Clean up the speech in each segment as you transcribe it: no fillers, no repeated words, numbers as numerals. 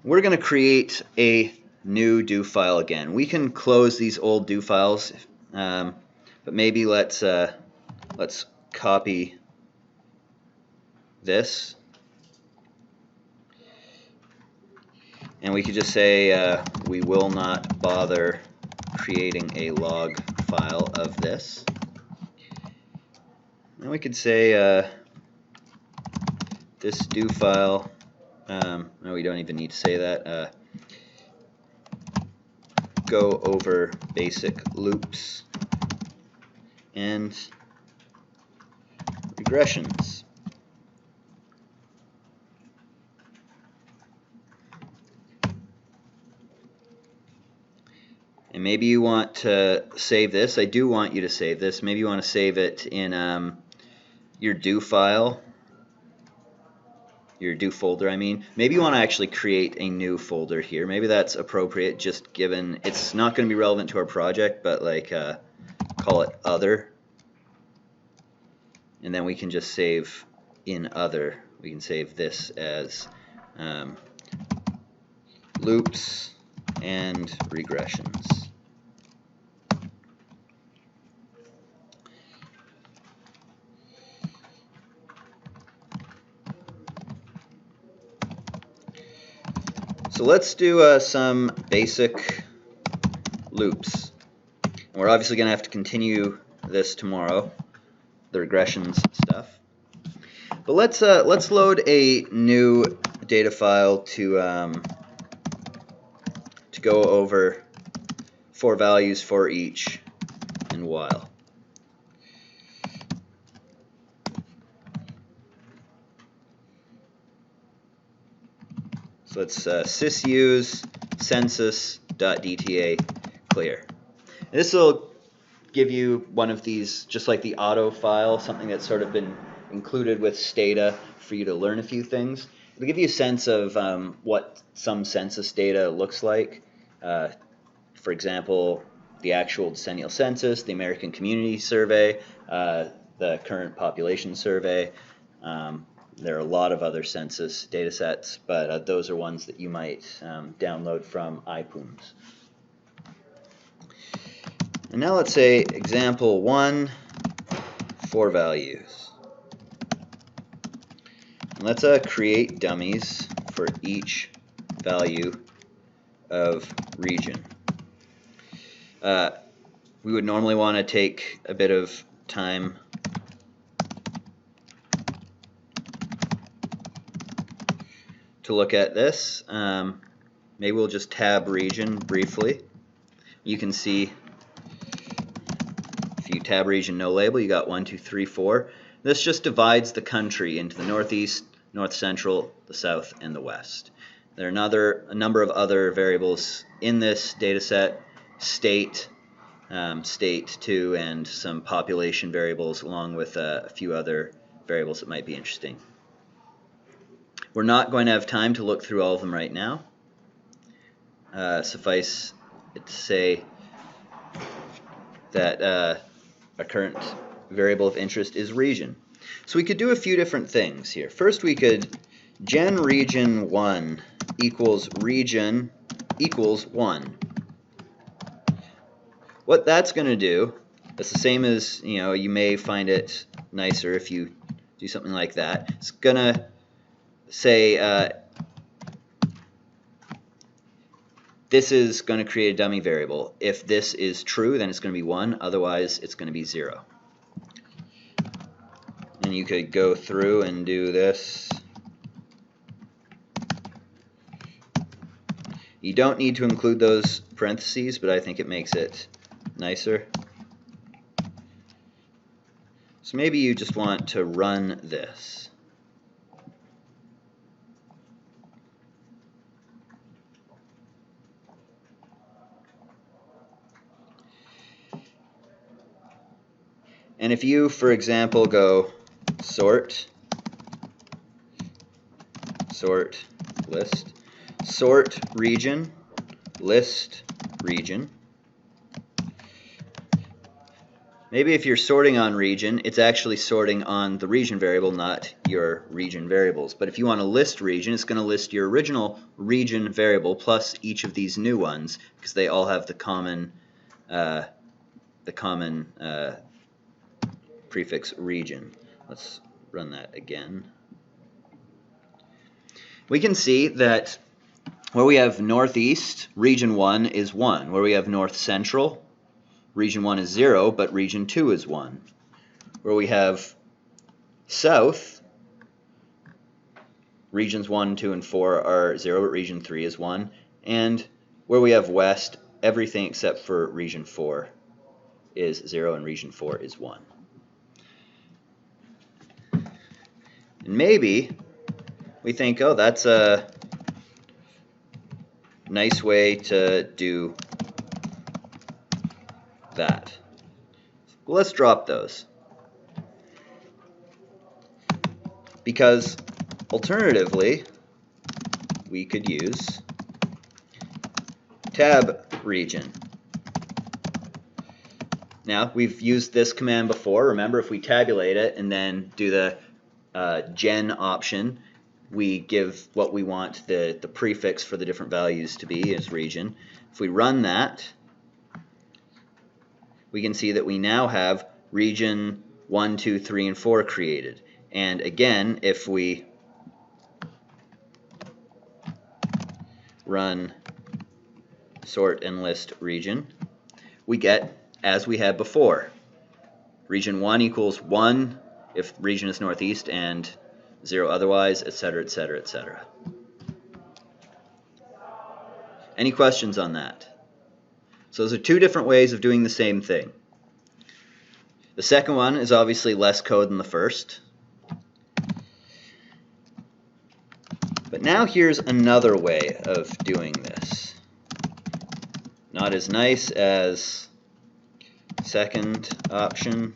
we're going to create a new do file again. We can close these old do files, but maybe let's copy this, and we could just say we will not bother creating a log file of this. And we could say this do file, no, we don't even need to say that, go over basic loops and regressions. And maybe you want to save this. I do want you to save this. Maybe you want to save it in your do file, your do folder, I mean. Maybe you want to actually create a new folder here. Maybe that's appropriate, just given it's not going to be relevant to our project, but like call it other. And then we can just save in other. We can save this as loops and regressions. So let's do some basic loops. And we're obviously going to have to continue this tomorrow, the regressions stuff. But let's load a new data file to go over 4 values for each and while. So let's sysuse census.dta clear. This will give you one of these, just like the auto file, something that's sort of been included with Stata for you to learn a few things. It'll give you a sense of what some census data looks like. For example, the actual decennial census, the American Community Survey, the current population survey. There are a lot of other census data sets, but those are ones that you might download from iPooms. And now let's say example 1, 4 values. And let's create dummies for each value of region. We would normally want to take a bit of time to look at this. Maybe we'll just tab region briefly. You can see if you tab region no label, you got 1, 2, 3, 4. This just divides the country into the northeast, north central, the south, and the west. There are a number of other variables in this data set, state, state 2, and some population variables, along with a few other variables that might be interesting. We're not going to have time to look through all of them right now. Suffice it to say that our current variable of interest is region. So we could do a few different things here. First, we could gen region 1 equals region equals 1. What that's going to do, it's the same as, you may find it nicer if you do something like that. It's going to say this is going to create a dummy variable. If this is true, then it's going to be 1. Otherwise, it's going to be 0. And you could go through and do this. You don't need to include those parentheses, but I think it makes it nicer. So maybe you just want to run this. And if you, for example, go sort list, sort region, list region, Maybe if you're sorting on region, it's actually sorting on the region variable, not your region variables. But if you want to list region, it's going to list your original region variable plus each of these new ones, because they all have the common prefix region. Let's run that again. We can see that where we have northeast, region 1 is 1. Where we have north central, region 1 is 0, but region 2 is 1. Where we have south, regions 1, 2, and 4 are 0, but region 3 is 1. And where we have west, everything except for region 4 is 0, and region 4 is 1. And maybe we think, oh, that's a nice way to do that. Well, let's drop those. Because alternatively, we could use tab region. Now, we've used this command before. Remember, if we tabulate it and then do the gen option, we give what we want the prefix for the different values to be as region. If we run that, we can see that we now have region 1, 2, 3, and 4 created. And again, if we run sort and list region, we get as we had before. Region 1 equals 1 if region is northeast and 0 otherwise, etc., etc., etc. Any questions on that? So those are two different ways of doing the same thing. The second one is obviously less code than the first. But now here's another way of doing this. Not as nice as second option,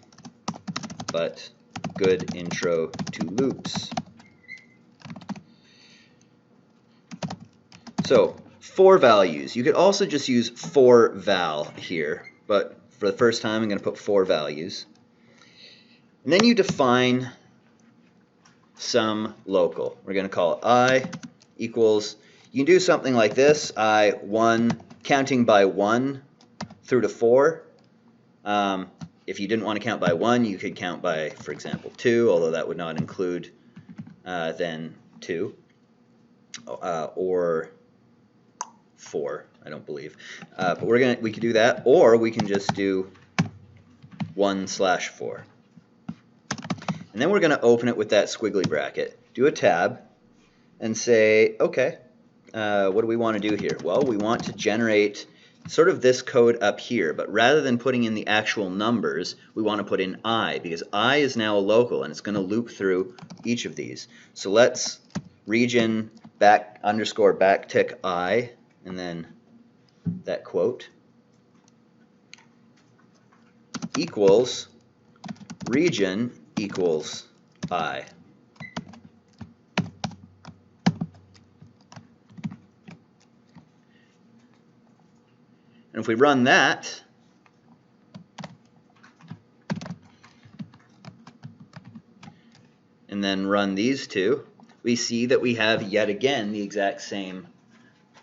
but good intro to loops. So, for values. You could also just use for val here, but for the first time I'm going to put for values. And then you define some local. We're going to call it I equals, you can do something like this, I1, counting by 1 through to 4. If you didn't want to count by 1, you could count by, for example, 2, although that would not include then 2, or 4, I don't believe. But we could do that, or we can just do 1/4. And then we're going to open it with that squiggly bracket, do a tab, and say, okay, what do we want to do here? Well, we want to generate sort of this code up here, but rather than putting in the actual numbers, we want to put in I, because I is now a local, and it's going to loop through each of these. So let's region _backtick I, and then that quote, equals region equals I. And if we run that, and then run these two, we see that we have yet again the exact same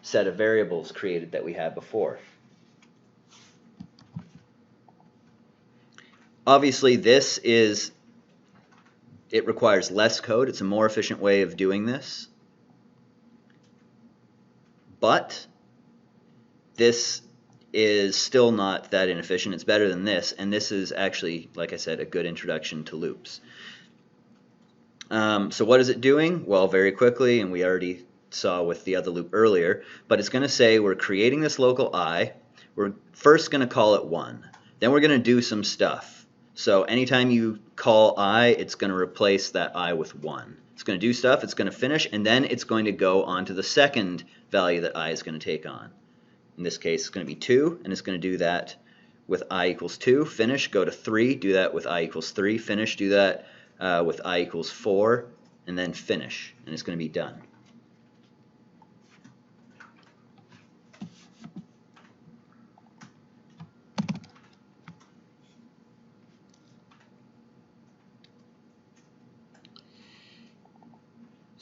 set of variables created that we had before. Obviously, it requires less code. It's a more efficient way of doing this. But this is still not that inefficient. It's better than this, and this is actually, like I said, a good introduction to loops. So what is it doing? Well, very quickly, and we already saw with the other loop earlier, but it's going to say we're creating this local I. We're first going to call it 1. Then we're going to do some stuff. So anytime you call I, it's going to replace that I with 1. It's going to do stuff, it's going to finish, and then it's going to go on to the second value that I is going to take on. In this case, it's going to be 2, and it's going to do that with I equals 2, finish, go to 3, do that with I equals 3, finish, do that with I equals 4, and then finish, and it's going to be done.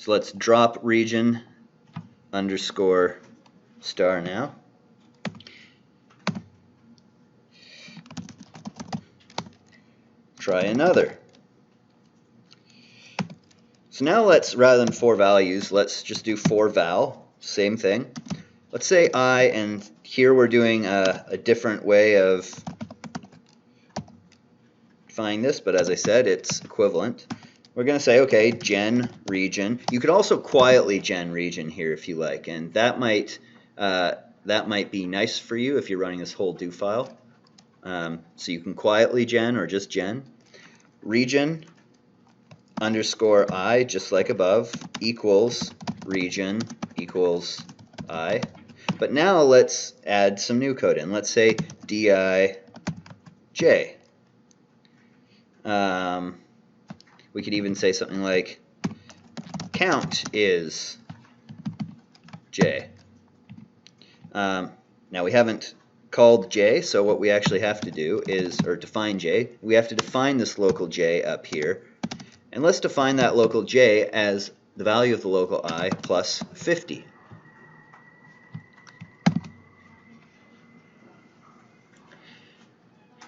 So let's drop region underscore star now. Try another. So now let's, rather than 4 values, let's just do 4 val, same thing. Let's say I, and here we're doing a different way of defining this, but as I said, it's equivalent. We're going to say, okay, gen region. You could also quietly gen region here if you like, and that might be nice for you if you're running this whole do file. So you can quietly gen or just gen. Region underscore I, just like above, equals region equals I. But now let's add some new code in. Let's say dij. We could even say something like count is j. Now we haven't called j, so what we actually have to do is, or define j, we have to define this local j up here. And let's define that local j as the value of the local I plus 50.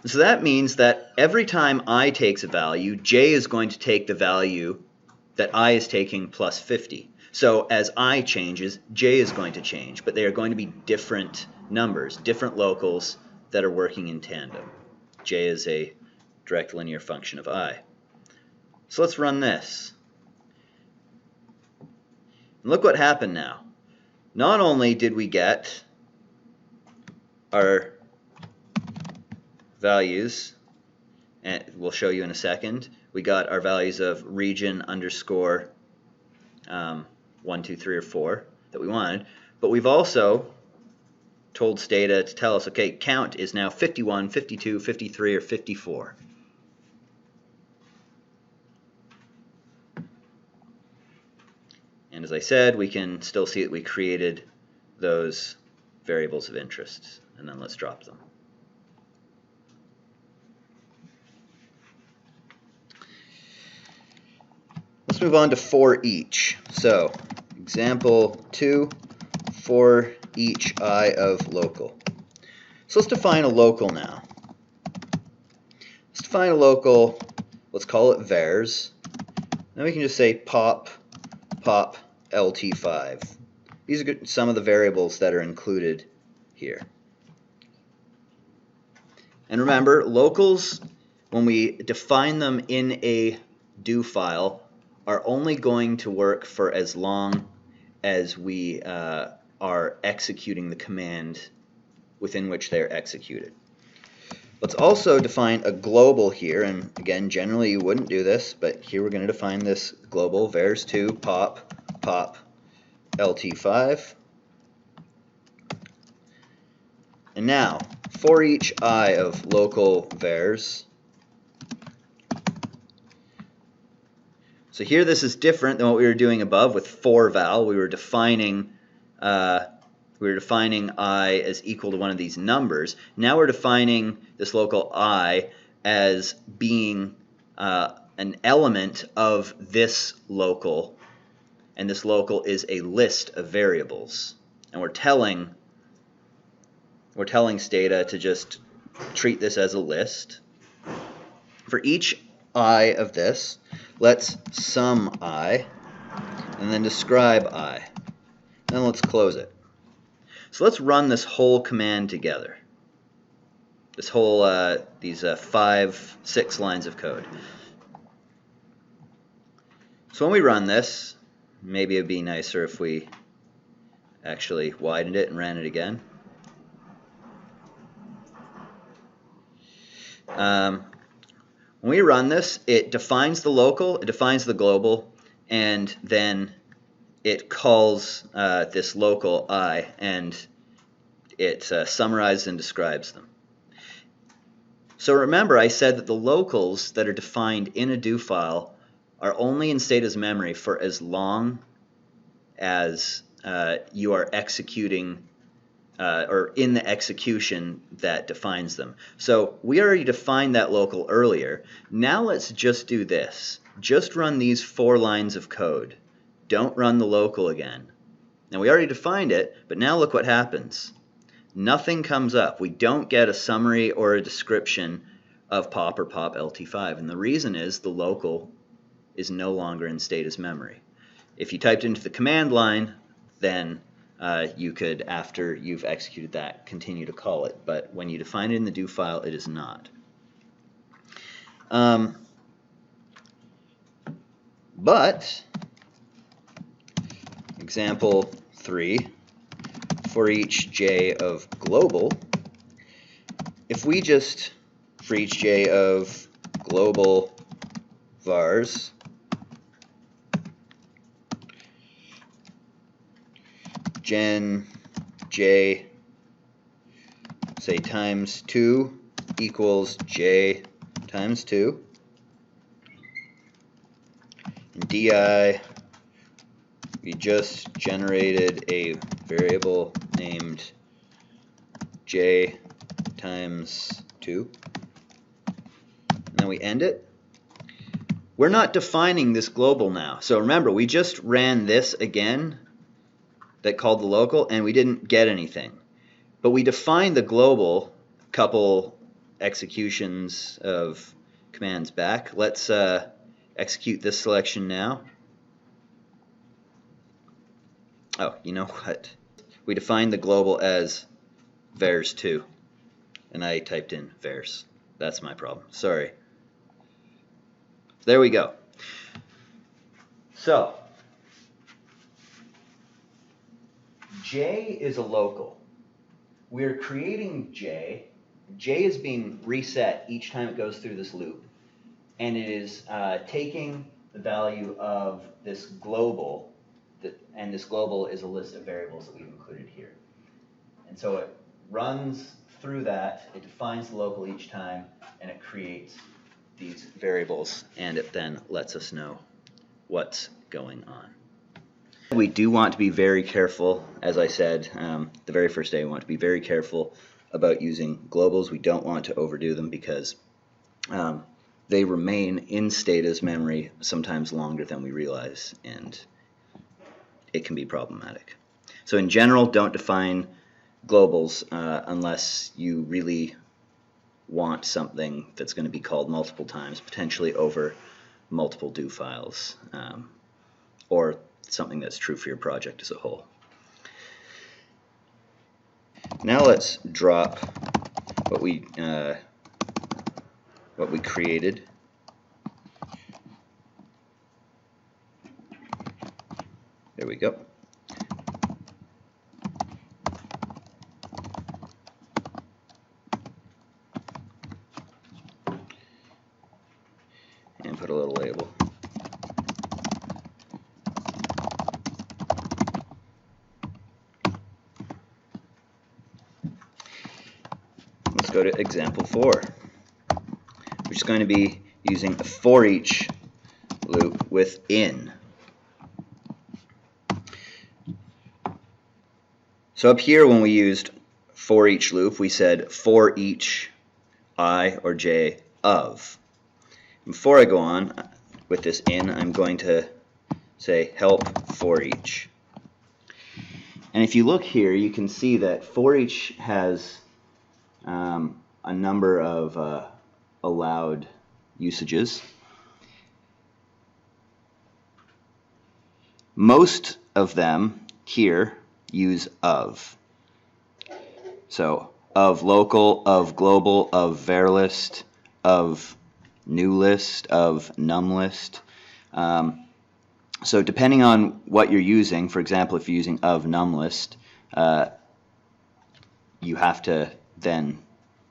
So that means that every time I takes a value, j is going to take the value that I is taking plus 50. So as I changes, j is going to change, but they are going to be different numbers, different locals that are working in tandem. J is a direct linear function of I. So let's run this. And look what happened now. Not only did we get our values, and we'll show you in a second, we got our values of region underscore 1, 2, 3, or 4 that we wanted, but we've also told Stata to tell us, okay, count is now 51, 52, 53, or 54. And as I said, we can still see that we created those variables of interest, and then let's drop them. Let's move on to for each. So, example 2, for each I of local. So let's define a local now. Let's define a local, let's call it vars. Then we can just say pop lt5. These are some of the variables that are included here. And remember, locals, when we define them in a do file, are only going to work for as long as we are executing the command within which they are executed. Let's also define a global here, and again, generally you wouldn't do this, but here we're going to define this global, vars2 pop lt5. And now, for each I of local vars. So here this is different than what we were doing above with for val. We were defining I as equal to one of these numbers. Now we're defining this local I as being an element of this local, and this local is a list of variables. And we're telling Stata to just treat this as a list. For each I of this, let's sum I, and then describe I. Then let's close it. So let's run this whole command together. This whole, these 5, 6 lines of code. So when we run this, maybe it'd be nicer if we actually widened it and ran it again. When we run this, it defines the local, it defines the global, and then it calls this local I, and it summarizes and describes them. So remember, I said that the locals that are defined in a do file are only in Stata's memory for as long as you are executing or in the execution that defines them. So we already defined that local earlier. Now let's just do this. Just run these 4 lines of code don't run the local again. Now we already defined it, but now look what happens. Nothing comes up. We don't get a summary or a description of pop or pop LT5, and the reason is the local is no longer in Stata's memory. If you typed into the command line, then you could, after you've executed that, continue to call it, but when you define it in the do file, it is not. But example 3, for each j of global, if we just, for each j of global vars, gen j, say times 2 equals j times 2, and di, we just generated a variable named j times 2, and then we end it. We're not defining this global now. So remember, we just ran this again that called the local, and we didn't get anything. But we defined the global a couple executions of commands back. Let's execute this selection now. Oh, you know what? We defined the global as vars2, and I typed in vars. That's my problem. Sorry. There we go. So, j is a local. We're creating j. J is being reset each time it goes through this loop. And it is taking the value of this global, and this global is a list of variables that we've included here. And so it runs through that, it defines the local each time, and it creates these variables, and it then lets us know what's going on. We do want to be very careful, as I said the very first day, we want to be very careful about using globals. We don't want to overdo them because they remain in Stata's memory sometimes longer than we realize, and it can be problematic. So in general, don't define globals unless you really want something that's going to be called multiple times, potentially over multiple do files, or something that's true for your project as a whole. Now let's drop what we created. There we go. And put a little label. Let's go to example 4, which is going to be using a for each loop within. So up here when we used for each loop, we said for each I or j of. Before I go on with this in, I'm going to say help for each. And if you look here, you can see that for each has a number of allowed usages. Most of them here use of. So of local, of global, of var list, of new list, of num list. So depending on what you're using, for example, if you're using of num list, you have to then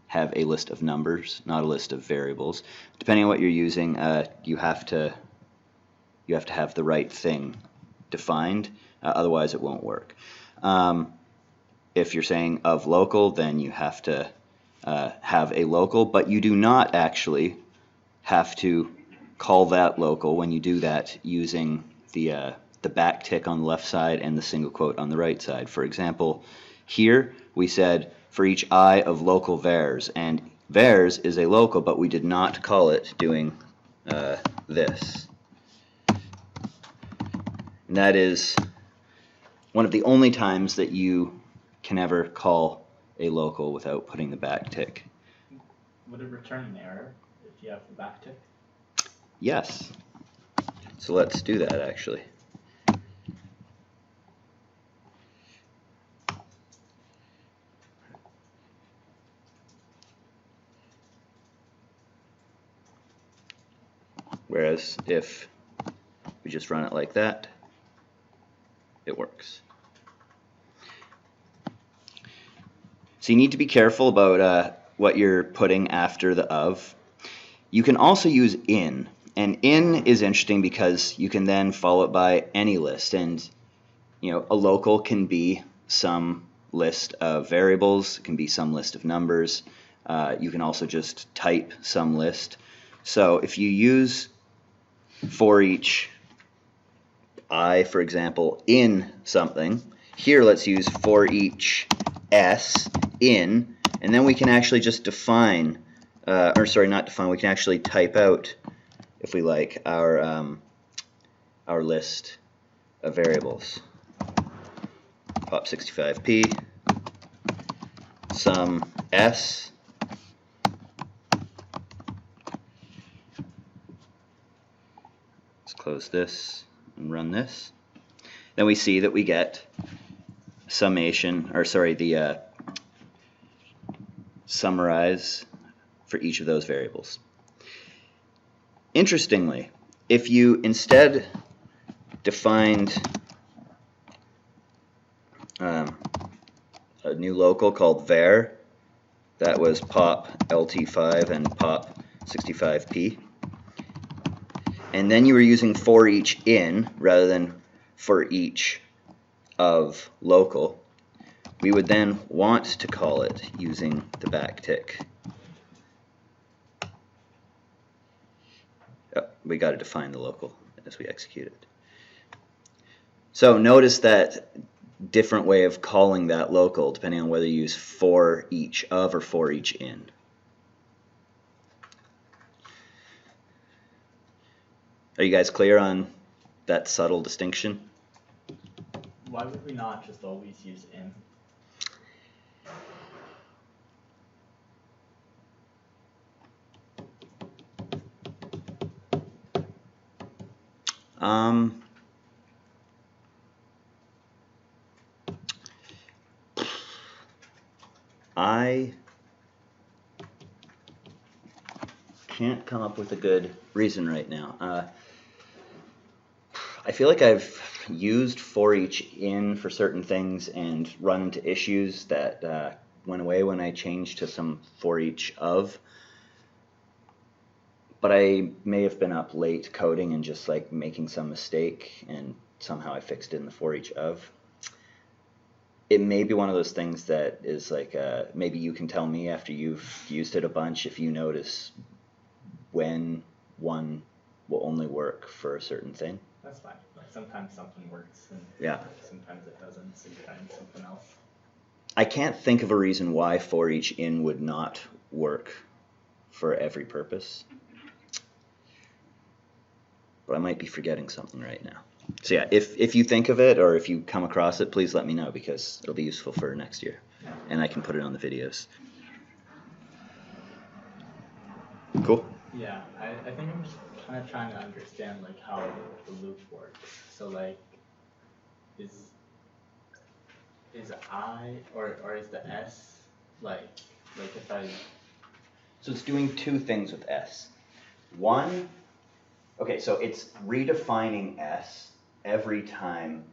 have a list of numbers, not a list of variables. Depending on what you're using, you have to have the right thing defined, otherwise it won't work. If you're saying of local, then you have to have a local, but you do not actually have to call that local when you do that using the backtick on the left side and the single quote on the right side. For example, here we said for each I of local vars, and vars is a local, but we did not call it doing this. And that is one of the only times that you can ever call a local without putting the backtick. Would it return an error if you have the backtick? Yes. So let's do that actually. Whereas if we just run it like that, it works. So you need to be careful about what you're putting after the of. You can also use in, and in is interesting because you can then follow it by any list, and a local can be some list of variables, it can be some list of numbers. You can also just type some list. So if you use for each I, for example, in something, here let's use for each s in, and then we can actually just define, or sorry, not define, we can actually type out, if we like, our list of variables. Pop 65p, sum s, let's close this and run this. Then we see that we get summation, or sorry, the summarize for each of those variables. Interestingly, if you instead defined a new local called var that was pop lt5 and pop 65p, and then you were using for each in rather than for each of local, we would then want to call it using the backtick. Oh, we got to define the local as we execute it. So notice that different way of calling that local depending on whether you use for each of or for each in. Are you guys clear on that subtle distinction? Why would we not just always use in? I can't come up with a good reason right now. I feel like I've used for each in for certain things and run into issues that went away when I changed to some for each of. But I may have been up late coding and just like making some mistake, and somehow I fixed it in the for each of. It may be one of those things that is like, maybe you can tell me after you've used it a bunch if you notice when one will only work for a certain thing. That's fine. Like sometimes something works and yeah, sometimes it doesn't, so you try something else. I can't think of a reason why for each in would not work for every purpose. But I might be forgetting something right now. So yeah, if you think of it or if you come across it, please let me know because it'll be useful for next year. And I can put it on the videos. Cool? Yeah, I think I'm just kind of trying to understand like how the loop works. So like, is I or is the S like if I... So it's doing two things with S. One, okay, so it's redefining S every time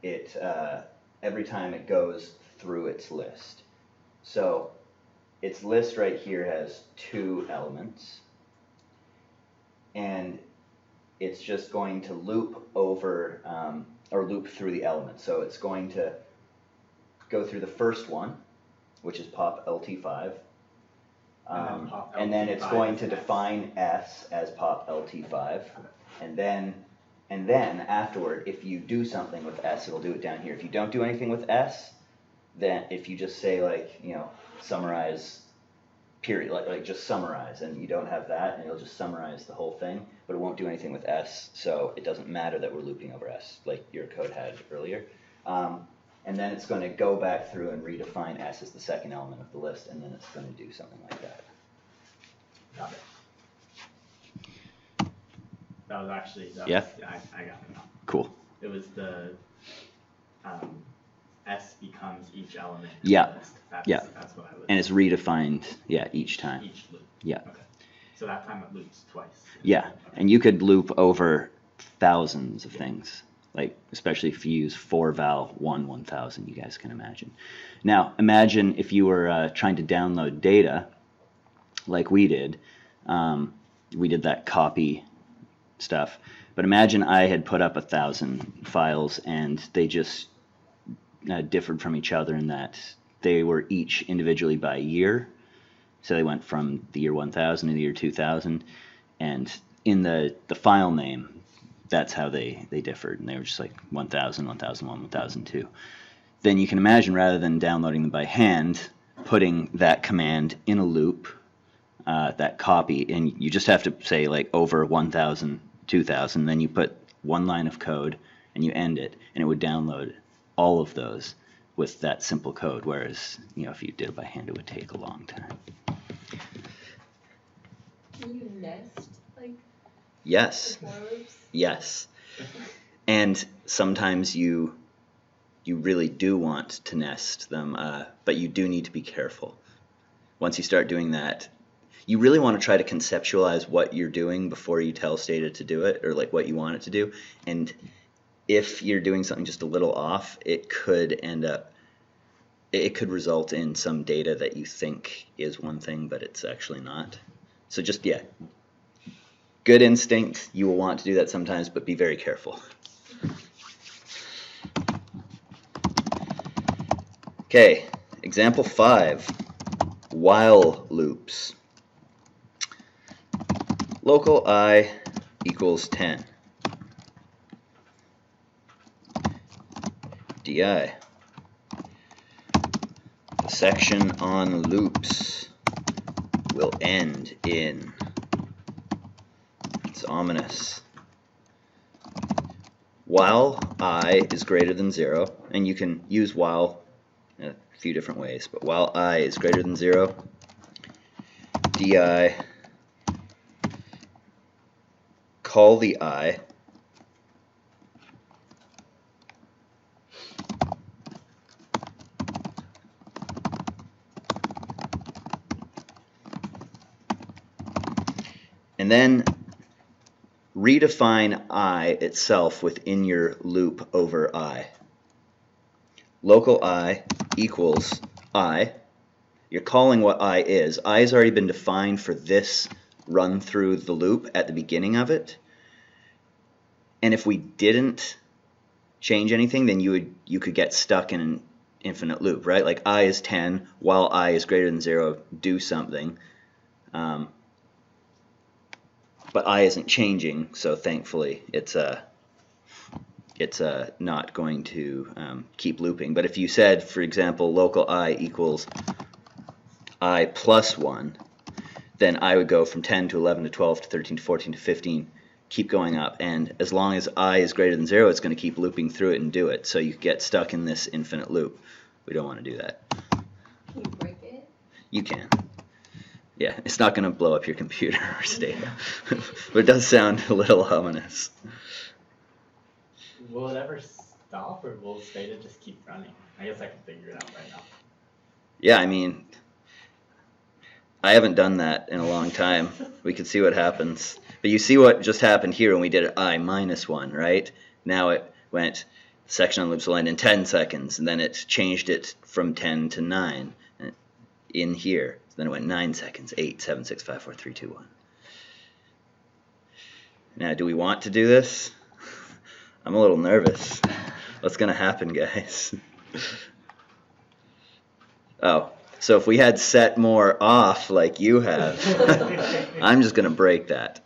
it goes through its list. So its list right here has two elements, and it's just going to loop over or loop through the elements. So it's going to go through the first one, which is pop lt5, and then it's going to define S as pop lt5, and then afterward, if you do something with S, it'll do it down here. If you don't do anything with S, then if you just say like, summarize period, like just summarize, and you don't have that, and it'll just summarize the whole thing, but it won't do anything with S, so it doesn't matter that we're looping over S, like your code had earlier. And then it's going to go back through and redefine S as the second element of the list, and then it's going to do something like that. Got it. That was actually, I got it now. Cool. It was the S becomes each element of Yeah. the list. That's what I was. And it's redefined, each time. Each loop. Yeah. Okay. So that time it loops twice. Yeah, Okay. and you could loop over thousands of things, like especially if you use 4val 1000, you guys can imagine. Now, imagine if you were trying to download data, like we did. We did that copy stuff, but imagine I had put up 1,000 files and they just differed from each other in that they were each individually by year. So they went from the year 1000 to the year 2000, and in the file name, that's how they differed, and they were just like 1000, 1001, 1002. Then you can imagine, rather than downloading them by hand, putting that command in a loop, that copy, and you just have to say like over 1000, 2000, then you put one line of code and you end it, and it would download all of those with that simple code, whereas if you did it by hand, it would take a long time. Can you nest Yes. for loops? Yes. And sometimes you really do want to nest them, but you do need to be careful. Once you start doing that, you really want to try to conceptualize what you're doing before you tell Stata to do it, or like what you want it to do. And if you're doing something just a little off, it could result in some data that you think is one thing, but it's actually not. So just, good instinct. You will want to do that sometimes, but be very careful. Okay, example 5, while loops. Local I equals 10. di. The section on loops will end in. It's ominous. While I is greater than 0, and you can use while in a few different ways, but while I is greater than 0, di, call the I, and then redefine I itself within your loop over I. Local I equals I. You're calling what I is. I has already been defined for this run through the loop at the beginning of it. And if we didn't change anything, then you could get stuck in an infinite loop, right? Like I is 10, while I is greater than 0, do something. But I isn't changing, so thankfully it's not going to keep looping. But if you said, for example, local I equals I plus 1, then I would go from 10 to 11 to 12 to 13 to 14 to 15, keep going up. And as long as I is greater than 0, it's going to keep looping through it and do it. So you get stuck in this infinite loop. We don't want to do that. Can you break it? You can. Yeah, it's not going to blow up your computer or Stata. But it does sound a little ominous. Will it ever stop, or will Stata just keep running? I guess I can figure it out right now. Yeah, I mean, I haven't done that in a long time. We could see what happens. But you see what just happened here when we did I minus 1, right? Now it went, section on loops will end in 10 seconds, and then it changed it from 10 to 9 in here. Then it went 9 seconds, 8, 7, 6, 5, 4, 3, 2, 1. Now, do we want to do this? I'm a little nervous. What's going to happen, guys? Oh, so if we had set more off like you have, I'm just going to break that.